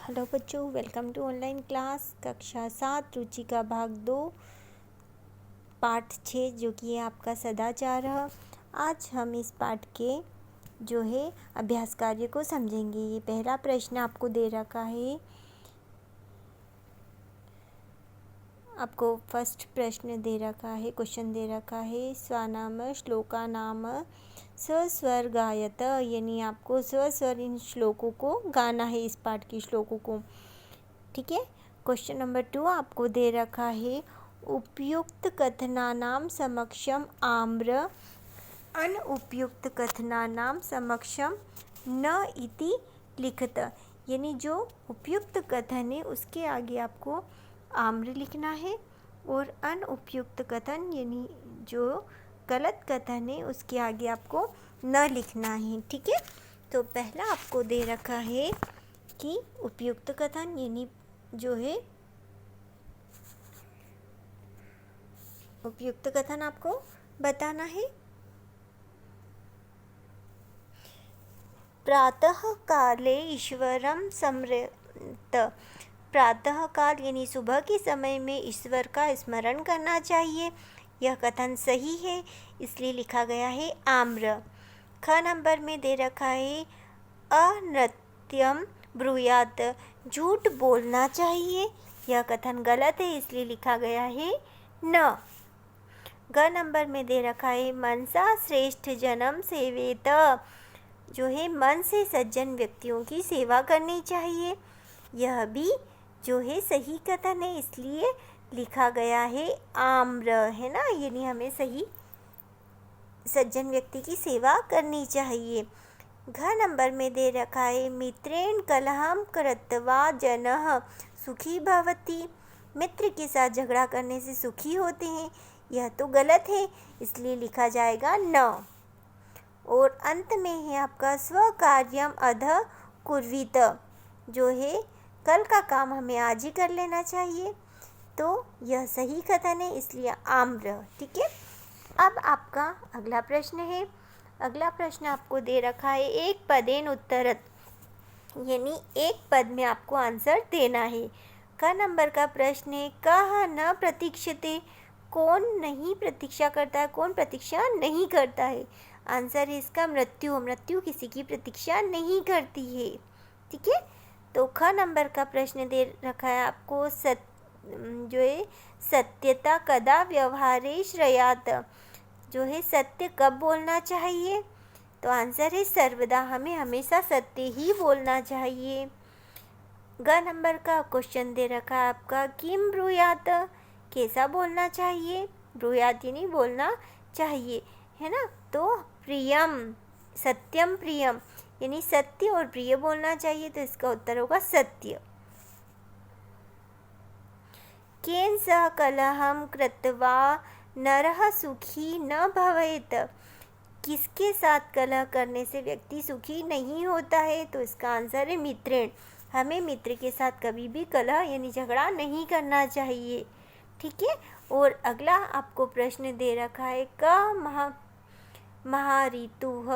Hello बच्चों, welcome to online class कक्षा 7 रुचि का भाग 2 पाठ 6 जो कि है आपका सदाचार है। आज हम इस पाठ के जो है अभ्यास कार्य को समझेंगे। ये पहला प्रश्न आपको दे रखा है। आपको फर्स्ट प्रश्न दे रखा है, क्वेश्चन दे रखा है, स्वनाम श्लोका नाम सस्वर गायत, यानी आपको सस्वर इन श्लोकों को गाना है, इस पाठ के श्लोकों को। ठीक है। क्वेश्चन नंबर 2 आपको दे रखा है, उपयुक्त कथनानाम समक्षम आम्र अनुपयुक्त कथनानाम समक्षम न इति लिखत, यानी जो उपयुक्त कथन है उसके आगे आपको आम्र लिखना है और अनुपयुक्त कथन यानी जो गलत कथन है उसके आगे आपको न लिखना है। ठीक है। तो पहला आपको दे रखा है कि उपयुक्त कथन यानी जो है उपयुक्त कथन आपको बताना है। प्रातः काले ईश्वरम स्मरेत, प्रातः काल यानी सुबह के समय में ईश्वर का स्मरण करना चाहिए। यह कथन सही है, इसलिए लिखा गया है आम्र। ख नंबर में दे रखा है, अनृत्यम ब्रूयात, झूठ बोलना चाहिए। यह कथन गलत है, इसलिए लिखा गया है न। ग नंबर में दे रखा है, मनसा श्रेष्ठ जन्म सेवेत, जो है मन से सज्जन व्यक्तियों की सेवा करनी चाहिए। यह भी जो है सही कथन है, इसलिए लिखा गया है आम्र, है ना, यानी हमें सही सज्जन व्यक्ति की सेवा करनी चाहिए। घ नंबर में दे रखा है, मित्रेण कलहम कृत्वा जनः सुखी भवति, मित्र के साथ झगड़ा करने से सुखी होते हैं। यह तो गलत है, इसलिए लिखा जाएगा न। और अंत में है आपका स्वकार्यम अध कुर्वीत, जो है कल का काम हमें आज ही कर लेना चाहिए। तो यह सही कथन है, इसलिए आम्र। ठीक है। अब आपका अगला प्रश्न है। अगला प्रश्न आपको दे रखा है, एक पदेन उत्तरत, यानी एक पद में आपको आंसर देना है। क नंबर का प्रश्न है, कह न प्रतीक्षते, कौन नहीं प्रतीक्षा करता है, कौन प्रतीक्षा नहीं करता है। आंसर है इसका मृत्यु, मृत्यु किसी की प्रतीक्षा नहीं करती है। ठीक है। तो ख नंबर का प्रश्न दे रखा है आपको, जो है सत्यता कदा व्यवहारे श्रेयात, जो है सत्य कब बोलना चाहिए। तो आंसर है सर्वदा, हमें हमेशा सत्य ही बोलना चाहिए। ग नंबर का क्वेश्चन दे रखा है आपका, किम ब्रूयात, कैसा बोलना चाहिए। ब्रूयात यानी बोलना चाहिए, है ना। तो प्रियम, सत्यम प्रियम, यानी सत्य और प्रिय बोलना चाहिए। तो इसका उत्तर होगा सत्य। केन सह कलहम कृत्वा नरः सुखी न भवेत, किसके साथ कलह करने से व्यक्ति सुखी नहीं होता है। तो इसका आंसर है मित्रेण, हमें मित्र के साथ कभी भी कलह यानी झगड़ा नहीं करना चाहिए। ठीक है। और अगला आपको प्रश्न दे रखा है, क महाऋतुः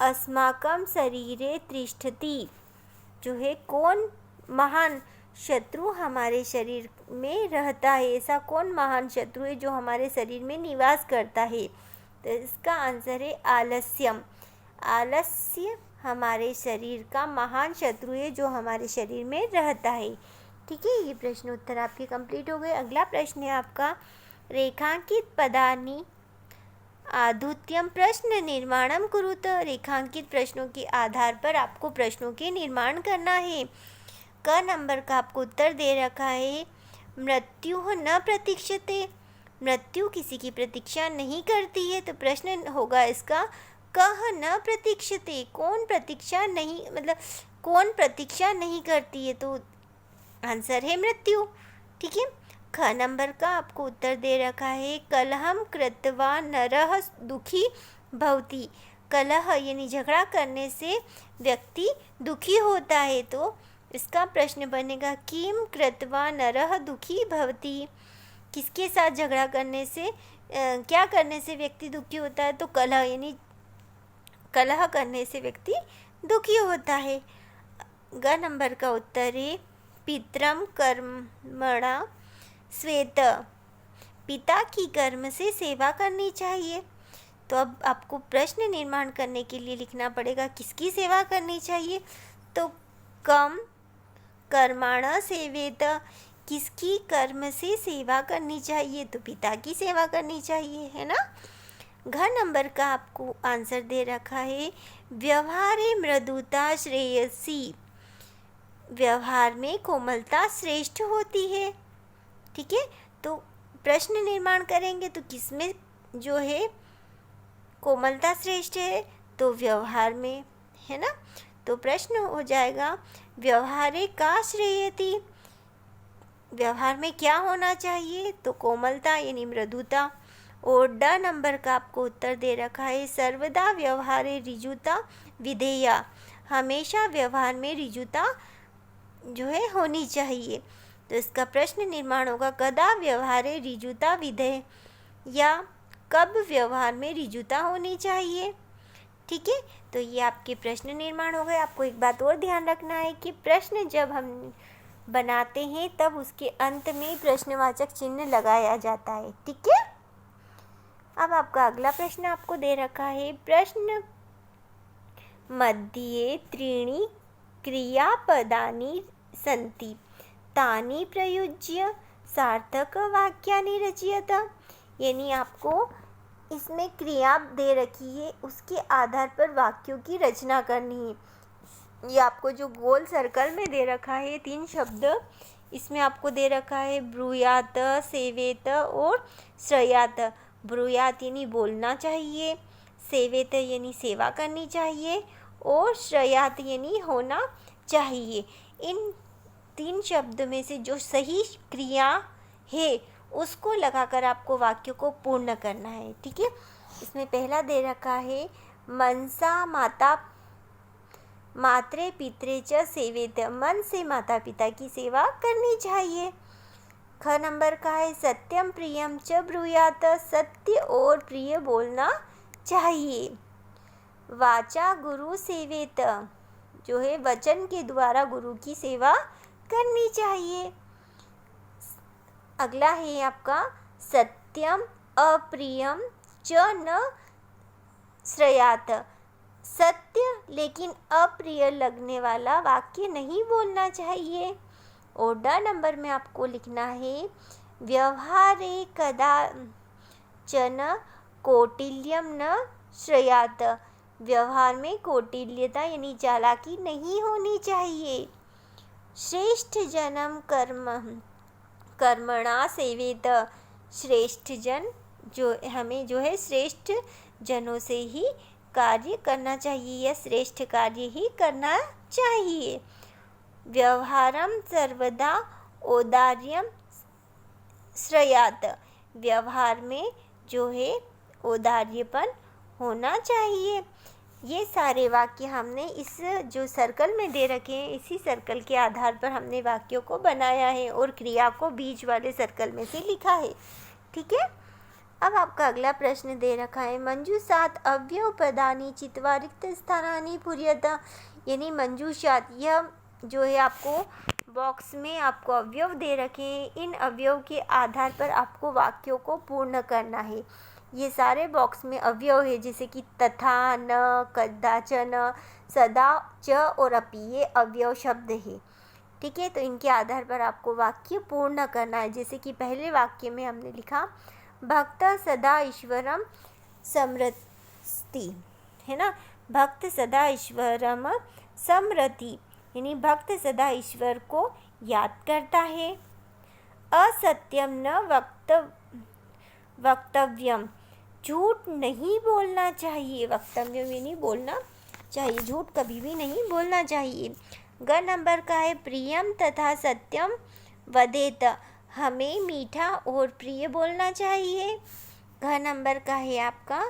अस्माकं शरीरे तिष्ठति, जो है कौन महान शत्रु हमारे शरीर में रहता है। ऐसा कौन महान शत्रु है जो हमारे शरीर में निवास करता है। तो इसका आंसर है आलस्यम, आलस्य हमारे शरीर का महान शत्रु है जो हमारे शरीर में रहता है। ठीक है। ये प्रश्न उत्तर आपके कंप्लीट हो गए। अगला प्रश्न है आपका, रेखांकित पदानि आधुत्यम प्रश्न निर्माणम कुरुत, रेखांकित प्रश्नों के आधार पर आपको प्रश्नों के निर्माण करना है। क नंबर का आपको उत्तर दे रखा है, मृत्यु न प्रतीक्षते, मृत्यु किसी की प्रतीक्षा नहीं करती है। तो प्रश्न होगा इसका, कह न प्रतीक्षते, कौन प्रतीक्षा नहीं, मतलब कौन प्रतीक्षा नहीं करती है। तो आंसर है मृत्यु। ठीक है। ख नंबर का आपको उत्तर दे रखा है, कलहम कृत्वा नरः दुखी भवति, कलह यानी झगड़ा करने से व्यक्ति दुखी होता है। तो इसका प्रश्न बनेगा, किम कृत्वा नरः दुखी भवति, किसके साथ झगड़ा करने से क्या करने से व्यक्ति दुखी होता है। तो कलह यानी कलह करने से व्यक्ति दुखी होता है। ग नंबर का उत्तर है पितरम कर्मणा स्वेत, पिता की कर्म से सेवा करनी चाहिए। तो अब आपको प्रश्न निर्माण करने के लिए लिखना पड़ेगा किसकी सेवा करनी चाहिए। तो कम कर्मणा सेवेत, किसकी कर्म से सेवा करनी चाहिए, तो पिता की सेवा करनी चाहिए, है ना। घ नंबर का आपको आंसर दे रखा है व्यवहारे मृदुता श्रेयसी, व्यवहार में कोमलता श्रेष्ठ होती है। ठीक है, तो प्रश्न निर्माण करेंगे तो किसमें जो है कोमलता श्रेष्ठ है, तो व्यवहार में, है ना। तो प्रश्न हो जाएगा व्यवहारे का श्रेयति, व्यवहार में क्या होना चाहिए, तो कोमलता यानी मृदुता। और ड नंबर का आपको उत्तर दे रखा है सर्वदा व्यवहारे रिजुता विधेया, हमेशा व्यवहार में रिजुता जो है होनी चाहिए। तो इसका प्रश्न निर्माण होगा कदा व्यवहारे रिजुता विधेय, या कब व्यवहार में रिजुता होनी चाहिए। ठीक है, तो ये आपके प्रश्न निर्माण हो गए। आपको एक बात और ध्यान रखना है कि प्रश्न जब हम बनाते हैं तब उसके अंत में प्रश्नवाचक चिन्ह लगाया जाता है। ठीक है, अब आपका अगला प्रश्न आपको दे रखा है प्रश्न मध्ये त्रीणि क्रियापदानि सन्ति तानि प्रयुज्य सार्थक वाक्यानि रचयत, यानी आपको इसमें क्रिया दे रखी है उसके आधार पर वाक्यों की रचना करनी है। ये आपको जो गोल सर्कल में दे रखा है 3 शब्द, इसमें आपको दे रखा है ब्रूयात, सेवेत और श्रयात। ब्रूयात यानी बोलना चाहिए, सेवेत यानी सेवा करनी चाहिए, और श्रयात यानी होना चाहिए। इन 3 शब्द में से जो सही क्रिया है उसको लगाकर आपको वाक्य को पूर्ण करना है। ठीक है, इसमें पहला दे रखा है मनसा माता मात्रे पित्रे च सेवेत, मन से माता पिता की सेवा करनी चाहिए। ख नंबर का है सत्यम प्रियम च ब्रूयात, सत्य और प्रिय बोलना चाहिए। वाचा गुरु सेवेत, जो है वचन के द्वारा गुरु की सेवा करनी चाहिए। अगला है आपका सत्यम अप्रियम च न श्रयात, सत्य लेकिन अप्रिय लगने वाला वाक्य नहीं बोलना चाहिए। और ड नंबर में आपको लिखना है व्यवहारे कदाचन कौटिल्यम न श्रयात, व्यवहार में कौटिल्यता यानी चालाकी नहीं होनी चाहिए। श्रेष्ठ जन्म कर्मणा सेवेत, श्रेष्ठ जन जो हमें जो है श्रेष्ठ जनों से ही कार्य करना चाहिए या श्रेष्ठ कार्य ही करना चाहिए। व्यवहारम सर्वदा औदार्यम श्रयात, व्यवहार में जो है औदार्यपन होना चाहिए। ये सारे वाक्य हमने इस जो सर्कल में दे रखे हैं इसी सर्कल के आधार पर हमने वाक्यों को बनाया है और क्रिया को बीच वाले सर्कल में से लिखा है। ठीक है, अब आपका अगला प्रश्न दे रखा है मंजूषात अव्यव पदानि चित्वा रिक्त स्थानानि पूर्यत, यानी मंजूषात यह जो है आपको बॉक्स में आपको अवयव दे रखे हैं, इन अवयव के आधार पर आपको वाक्यों को पूर्ण करना है। ये सारे बॉक्स में अवयव है जैसे कि तथा, न, कदाचन, सदा, च और अपि, ये अवयव शब्द है। ठीक है, तो इनके आधार पर आपको वाक्य पूर्ण करना है। जैसे कि पहले वाक्य में हमने लिखा भक्त सदा ईश्वरम समरति, है ना। भक्त सदा ईश्वरम समरति यानी भक्त सदा ईश्वर को याद करता है। असत्यम न वक्तव्यम, झूठ नहीं बोलना चाहिए। वक्तव्यम यानी बोलना चाहिए, झूठ कभी भी नहीं बोलना चाहिए। ग नंबर का है प्रियम तथा सत्यम वदेत, हमें मीठा और प्रिय बोलना चाहिए। घ नंबर का है आपका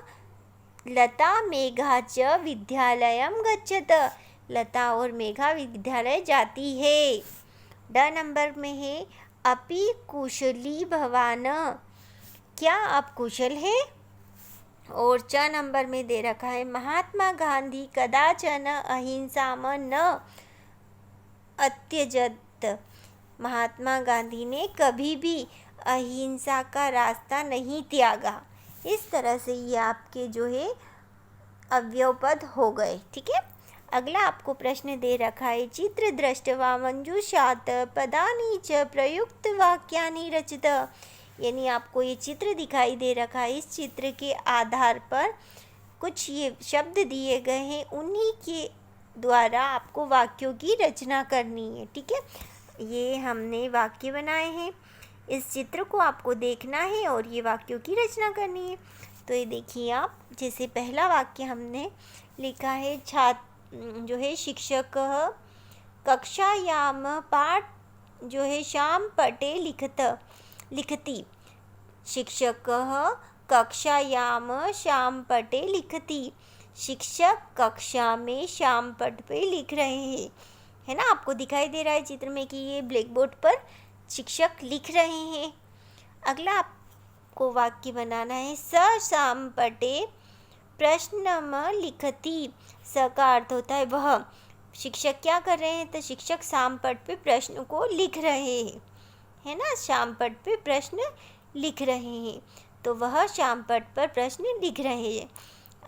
लता मेघा च विद्यालयम गच्छत, लता और मेघा विद्यालय जाती है। ड नंबर में है अपि कुशली भवान, क्या आप कुशल हैं। और च नंबर में दे रखा है महात्मा गांधी कदाचन अहिंसा न अत्यजत। महात्मा गांधी ने कभी भी अहिंसा का रास्ता नहीं त्यागा। इस तरह से ये आपके जो है अव्यवपद हो गए। ठीक है। अगला आपको प्रश्न दे रखा है, चित्र दृष्ट्वा मंजूषात पदानि च प्रयुक्त वाक्यानि रचित। यानी आपको ये चित्र दिखाई दे रखा है, इस चित्र के आधार पर कुछ ये शब्द दिए गए हैं, उन्हीं के द्वारा आपको वाक्यों की रचना करनी है। ठीक है। ये हमने वाक्य बनाए हैं, इस चित्र को आपको देखना है और ये वाक्यों की रचना करनी है। तो ये देखिए आप, जैसे पहला वाक्य हमने लिखा है, जो है शिक्षक कक्षायाम पाठ जो है शाम पटे लिखती। शिक्षक कक्षायाम शाम पटे लिखती। शिक्षक कक्षा में शाम पट पे लिख रहे हैं, है ना। आपको दिखाई दे रहा है चित्र में कि ये ब्लैक बोर्ड पर शिक्षक लिख रहे हैं। अगला आपको वाक्य बनाना है, स शाम पटे प्रश्नम लिखती। स का अर्थ होता है वह। शिक्षक क्या कर रहे हैं, तो शिक्षक शाम पट पे प्रश्न को लिख रहे हैं, है ना। शाम पट पे प्रश्न लिख रहे हैं, तो वह शाम पट पर प्रश्न लिख रहे हैं।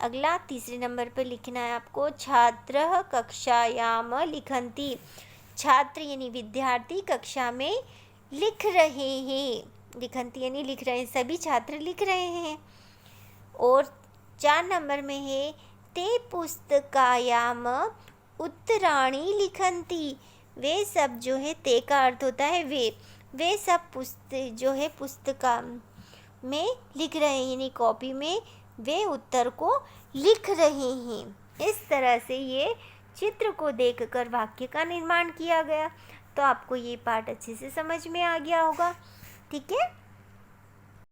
अगला तीसरे नंबर पर लिखना है आपको, छात्रः कक्षायाम लिखन्ति। छात्र यानी विद्यार्थी कक्षा में लिख रहे हैं। लिखन्ति यानी लिख रहे हैं, सभी छात्र लिख रहे हैं। और 4 नंबर में है, ते पुस्तकायाम उत्तराणि लिखन्ति। वे सब जो है, ते का अर्थ होता है वे सब जो है पुस्तका में लिख रहे हैं, यानी कॉपी में वे उत्तर को लिख रहे हैं। इस तरह से ये चित्र को देखकर वाक्य का निर्माण किया गया। तो आपको ये पाठ अच्छे से समझ में आ गया होगा। ठीक है।